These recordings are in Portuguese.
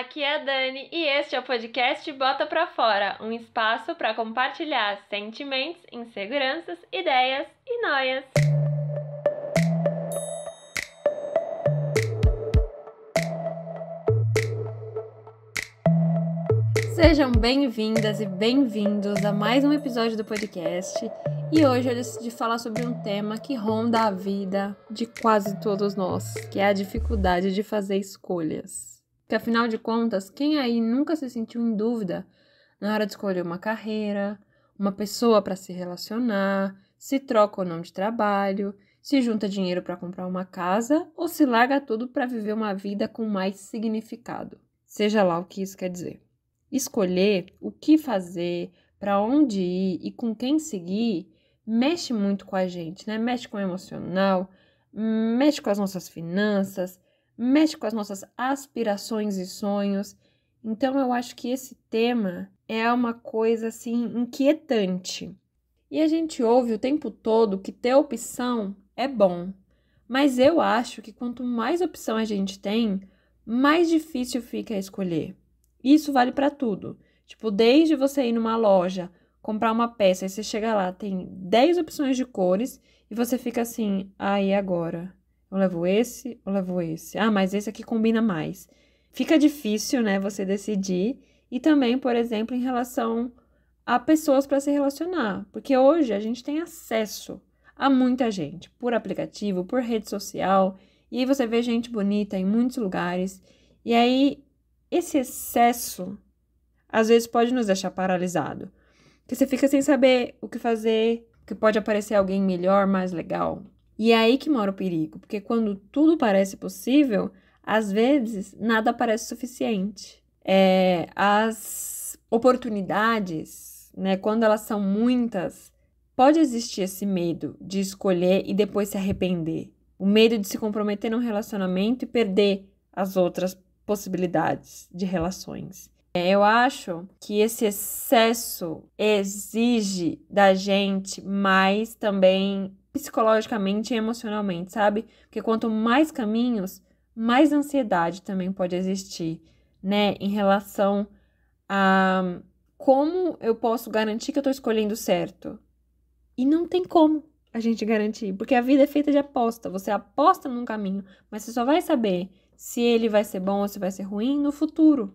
Aqui é a Dani e este é o podcast Bota Pra Fora, um espaço para compartilhar sentimentos, inseguranças, ideias e noias. Sejam bem-vindas e bem-vindos a mais um episódio do podcast. E hoje eu decidi falar sobre um tema que ronda a vida de quase todos nós, que é a dificuldade de fazer escolhas. Porque afinal de contas, quem aí nunca se sentiu em dúvida na hora de escolher uma carreira, uma pessoa para se relacionar, se troca ou não de trabalho, se junta dinheiro para comprar uma casa ou se larga tudo para viver uma vida com mais significado, seja lá o que isso quer dizer. Escolher o que fazer, para onde ir e com quem seguir mexe muito com a gente, né? Mexe com o emocional, mexe com as nossas finanças, mexe com as nossas aspirações e sonhos. Então eu acho que esse tema é uma coisa assim inquietante. E a gente ouve o tempo todo que ter opção é bom, mas eu acho que quanto mais opção a gente tem, mais difícil fica escolher. Isso vale para tudo. Tipo, desde você ir numa loja, comprar uma peça, e você chega lá, tem 10 opções de cores, e você fica assim, e agora? Eu levo esse, eu levo esse. Mas esse aqui combina mais. Fica difícil, né, você decidir. E também, por exemplo, em relação a pessoas para se relacionar. Porque hoje a gente tem acesso a muita gente, por aplicativo, por rede social, e aí você vê gente bonita em muitos lugares. E aí esse excesso, às vezes, pode nos deixar paralisado. Porque você fica sem saber o que fazer, que pode aparecer alguém melhor, mais legal. E é aí que mora o perigo. Porque quando tudo parece possível, às vezes, nada parece suficiente. As oportunidades, né, quando elas são muitas, pode existir esse medo de escolher e depois se arrepender. O medo de se comprometer num relacionamento e perder as outras possibilidades de relações. Eu acho que esse excesso exige da gente mais também psicologicamente e emocionalmente, sabe? Porque quanto mais caminhos, mais ansiedade também pode existir, né? Em relação a como eu posso garantir que eu tô escolhendo certo. E não tem como a gente garantir, porque a vida é feita de aposta. Você aposta num caminho, mas você só vai saber se ele vai ser bom ou se vai ser ruim no futuro.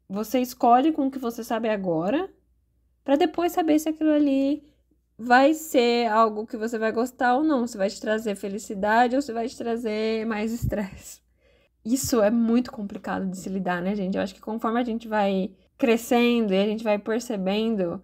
Você escolhe com o que você sabe agora, para depois saber se aquilo ali vai ser algo que você vai gostar ou não. Se vai te trazer felicidade ou se vai te trazer mais estresse. Isso é muito complicado de se lidar, né, gente? Eu acho que conforme a gente vai crescendo e a gente vai percebendo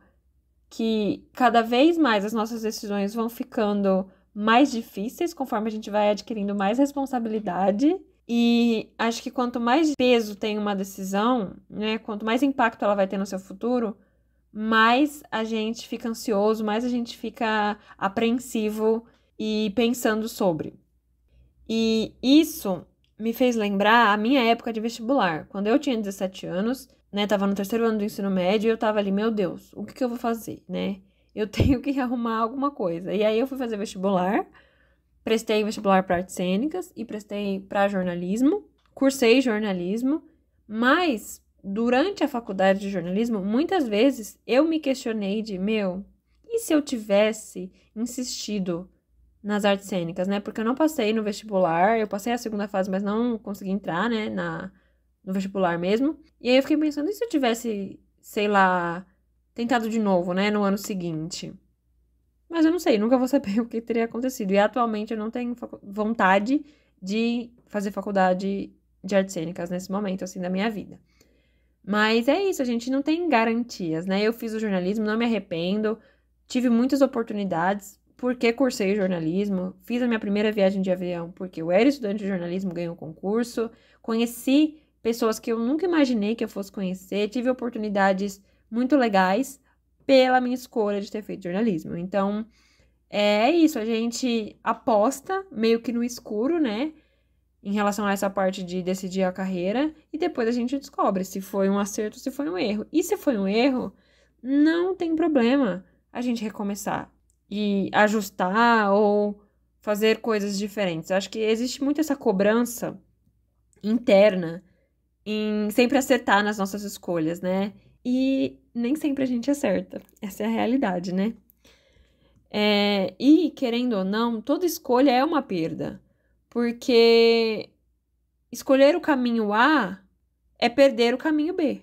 que cada vez mais as nossas decisões vão ficando mais difíceis, conforme a gente vai adquirindo mais responsabilidade. E acho que quanto mais peso tem uma decisão, né, quanto mais impacto ela vai ter no seu futuro, mais a gente fica ansioso, mais a gente fica apreensivo e pensando sobre. E isso me fez lembrar a minha época de vestibular. Quando eu tinha 17 anos, né, tava no terceiro ano do ensino médio e eu tava ali, meu Deus, o que eu vou fazer, né? Eu tenho que arrumar alguma coisa. E aí eu fui fazer vestibular, prestei vestibular para artes cênicas e prestei para jornalismo, cursei jornalismo, mas durante a faculdade de jornalismo, muitas vezes eu me questionei de, e se eu tivesse insistido nas artes cênicas, né? Porque eu não passei no vestibular, eu passei a segunda fase, mas não consegui entrar, né, no vestibular mesmo. E aí eu fiquei pensando, e se eu tivesse, sei lá, tentado de novo, né, no ano seguinte? Mas eu não sei, nunca vou saber o que teria acontecido. E atualmente eu não tenho vontade de fazer faculdade de artes cênicas nesse momento, assim, da minha vida. Mas é isso, a gente não tem garantias, né? Eu fiz o jornalismo, não me arrependo, tive muitas oportunidades porque cursei jornalismo, fiz a minha primeira viagem de avião porque eu era estudante de jornalismo, ganhei um concurso, conheci pessoas que eu nunca imaginei que eu fosse conhecer, tive oportunidades muito legais pela minha escolha de ter feito jornalismo. Então, é isso, a gente aposta meio que no escuro, né? Em relação a essa parte de decidir a carreira, e depois a gente descobre se foi um acerto ou se foi um erro. E se foi um erro, não tem problema a gente recomeçar e ajustar ou fazer coisas diferentes. Acho que existe muito essa cobrança interna em sempre acertar nas nossas escolhas, né? E nem sempre a gente acerta. Essa é a realidade, né? E, querendo ou não, toda escolha é uma perda. Porque escolher o caminho A é perder o caminho B,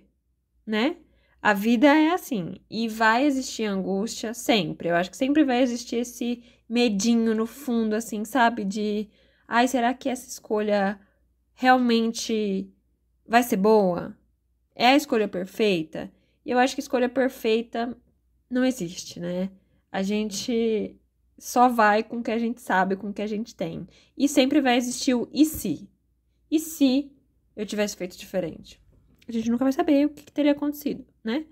né? A vida é assim. E vai existir angústia sempre. Eu acho que sempre vai existir esse medinho no fundo, assim, sabe? Ai, será que essa escolha realmente vai ser boa? É a escolha perfeita? E eu acho que escolha perfeita não existe, né? A gente só vai com o que a gente sabe, com o que a gente tem. E sempre vai existir o e se? E se eu tivesse feito diferente? A gente nunca vai saber o que teria acontecido, né?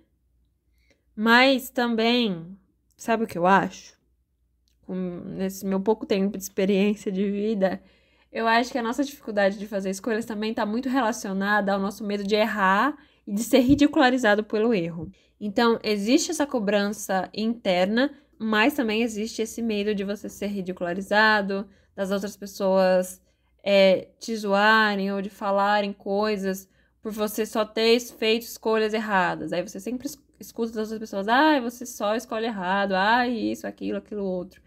Mas também, sabe o que eu acho? Nesse meu pouco tempo de experiência de vida, eu acho que a nossa dificuldade de fazer escolhas também está muito relacionada ao nosso medo de errar e de ser ridicularizado pelo erro. Então, existe essa cobrança interna, mas também existe esse medo de você ser ridicularizado, das outras pessoas te zoarem ou de falarem coisas por você só ter feito escolhas erradas. Aí você sempre escuta das outras pessoas, você só escolhe errado, isso, aquilo outro.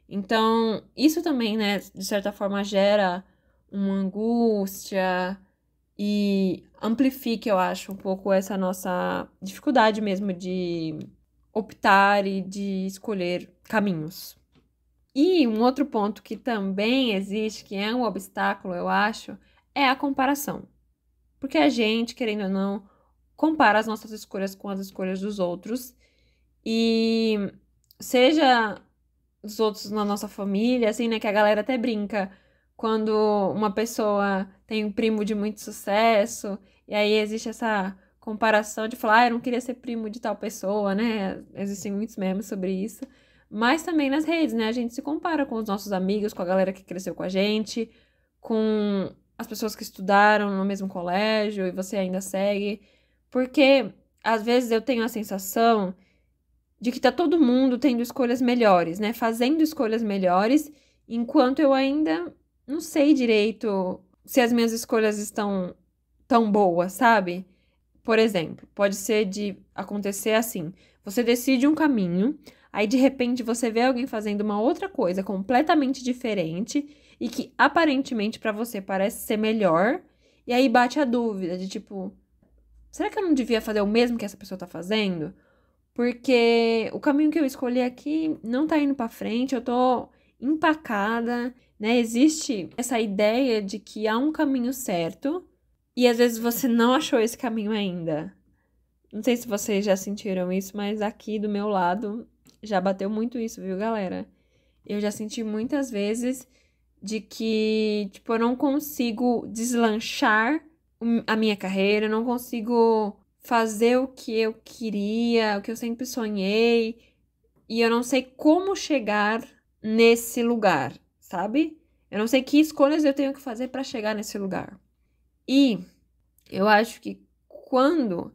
Então, isso também, né, de certa forma gera uma angústia e amplifica, eu acho, um pouco essa nossa dificuldade mesmo de optar e de escolher caminhos. E um outro ponto que também existe, que é um obstáculo, eu acho, é a comparação. Porque a gente, querendo ou não, compara as nossas escolhas com as escolhas dos outros. E seja dos outros na nossa família, assim, né? Que a galera até brinca quando uma pessoa tem um primo de muito sucesso, e aí existe essa comparação de falar, eu não queria ser primo de tal pessoa, né? Existem muitos memes sobre isso. Mas também nas redes, né? A gente se compara com os nossos amigos, com a galera que cresceu com a gente, com as pessoas que estudaram no mesmo colégio e você ainda segue. Porque às vezes eu tenho a sensação de que tá todo mundo tendo escolhas melhores, né? Fazendo escolhas melhores, enquanto eu ainda não sei direito se as minhas escolhas estão tão boas, sabe? Por exemplo, pode ser de acontecer assim: você decide um caminho, aí de repente você vê alguém fazendo uma outra coisa completamente diferente e que aparentemente pra você parece ser melhor, e aí bate a dúvida de tipo, será que eu não devia fazer o mesmo que essa pessoa tá fazendo? Porque o caminho que eu escolhi aqui não tá indo pra frente, eu tô empacada, né? Existe essa ideia de que há um caminho certo e às vezes você não achou esse caminho ainda. Não sei se vocês já sentiram isso, mas aqui do meu lado já bateu muito isso, viu, galera? Eu já senti muitas vezes de que, tipo, eu não consigo deslanchar a minha carreira, eu não consigo fazer o que eu queria, o que eu sempre sonhei, e eu não sei como chegar nesse lugar, sabe? Eu não sei que escolhas eu tenho que fazer para chegar nesse lugar. E eu acho que quando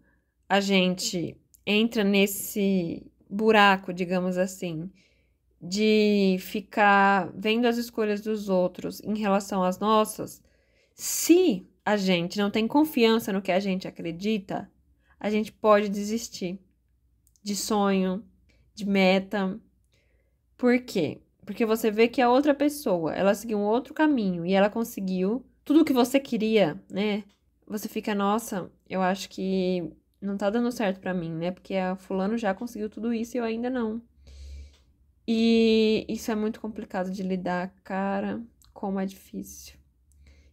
a gente entra nesse buraco, digamos assim, de ficar vendo as escolhas dos outros em relação às nossas, se a gente não tem confiança no que a gente acredita, a gente pode desistir de sonho, de meta. Por quê? Porque você vê que a outra pessoa, ela seguiu um outro caminho e ela conseguiu tudo o que você queria, né? Você fica, nossa, eu acho que não tá dando certo pra mim, né? Porque a fulano já conseguiu tudo isso e eu ainda não. E isso é muito complicado de lidar, cara, como é difícil.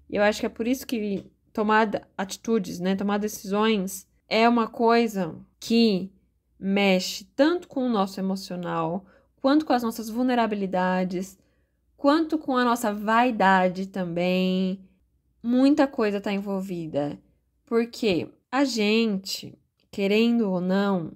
E eu acho que é por isso que tomar atitudes, né, tomar decisões é uma coisa que mexe tanto com o nosso emocional, quanto com as nossas vulnerabilidades, quanto com a nossa vaidade também. Muita coisa tá envolvida. Porque a gente, querendo ou não,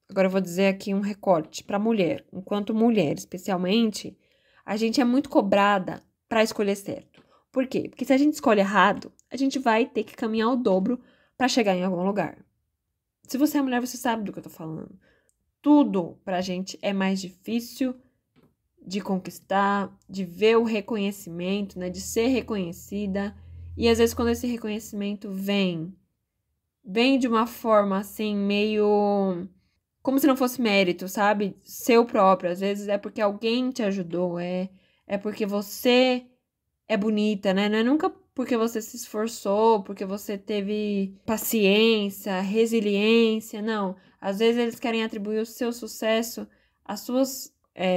agora eu vou dizer aqui um recorte para mulher. Enquanto mulher, especialmente, a gente é muito cobrada para escolher certo. Por quê? Porque se a gente escolhe errado, a gente vai ter que caminhar o dobro para chegar em algum lugar. Se você é mulher, você sabe do que eu tô falando. Tudo pra gente é mais difícil de conquistar, de ver o reconhecimento, né, de ser reconhecida. E às vezes quando esse reconhecimento vem de uma forma assim, meio como se não fosse mérito, sabe? Seu próprio. Às vezes é porque alguém te ajudou, é porque você é bonita, né? Não é nunca porque você se esforçou, porque você teve paciência, resiliência, não. Às vezes eles querem atribuir o seu sucesso, as suas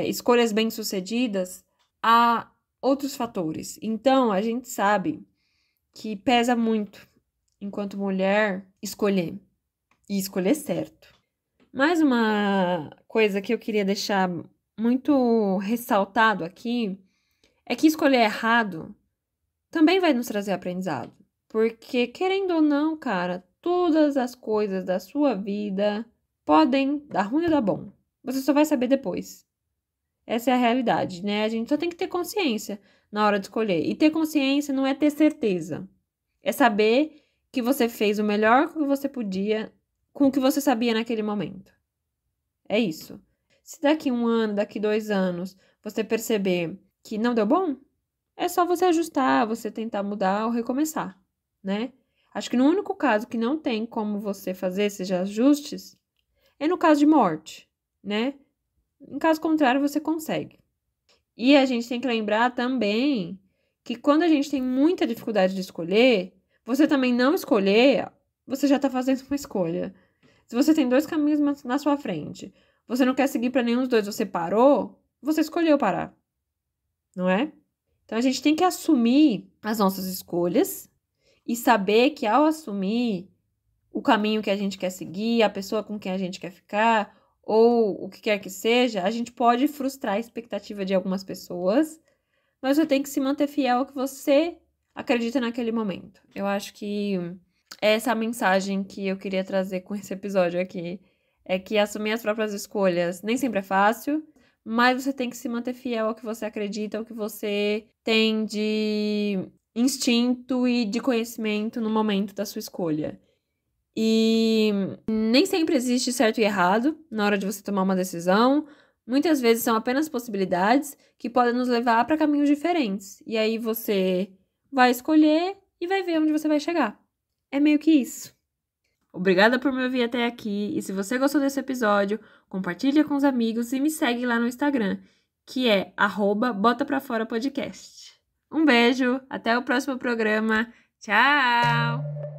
escolhas bem-sucedidas a outros fatores. Então, a gente sabe que pesa muito, enquanto mulher, escolher. E escolher certo. Mais uma coisa que eu queria deixar muito ressaltado aqui é que escolher errado também vai nos trazer aprendizado. Porque, querendo ou não, cara, todas as coisas da sua vida podem dar ruim ou dar bom. Você só vai saber depois. Essa é a realidade, né? A gente só tem que ter consciência na hora de escolher. E ter consciência não é ter certeza. É saber que você fez o melhor que você podia com o que você sabia naquele momento. É isso. Se daqui 1 ano, daqui 2 anos, você perceber que não deu bom, é só você ajustar, você tentar mudar ou recomeçar, né? Acho que no único caso que não tem como você fazer esses ajustes é no caso de morte, né? Em caso contrário, você consegue. E a gente tem que lembrar também que quando a gente tem muita dificuldade de escolher, você também não escolher, você já tá fazendo uma escolha. Se você tem 2 caminhos na sua frente, você não quer seguir para nenhum dos dois, você parou, você escolheu parar, não é? Então a gente tem que assumir as nossas escolhas e saber que ao assumir o caminho que a gente quer seguir, a pessoa com quem a gente quer ficar, ou o que quer que seja, a gente pode frustrar a expectativa de algumas pessoas, mas você tem que se manter fiel ao que você acredita naquele momento. Eu acho que é essa a mensagem que eu queria trazer com esse episódio aqui. É que assumir as próprias escolhas nem sempre é fácil, mas você tem que se manter fiel ao que você acredita, ao que você tem de instinto e de conhecimento no momento da sua escolha. E nem sempre existe certo e errado na hora de você tomar uma decisão. Muitas vezes são apenas possibilidades que podem nos levar para caminhos diferentes. E aí você vai escolher e vai ver onde você vai chegar. É meio que isso. Obrigada por me ouvir até aqui. E se você gostou desse episódio, compartilha com os amigos e me segue lá no Instagram, que é @botapraforapodcast. Um beijo, até o próximo programa. Tchau!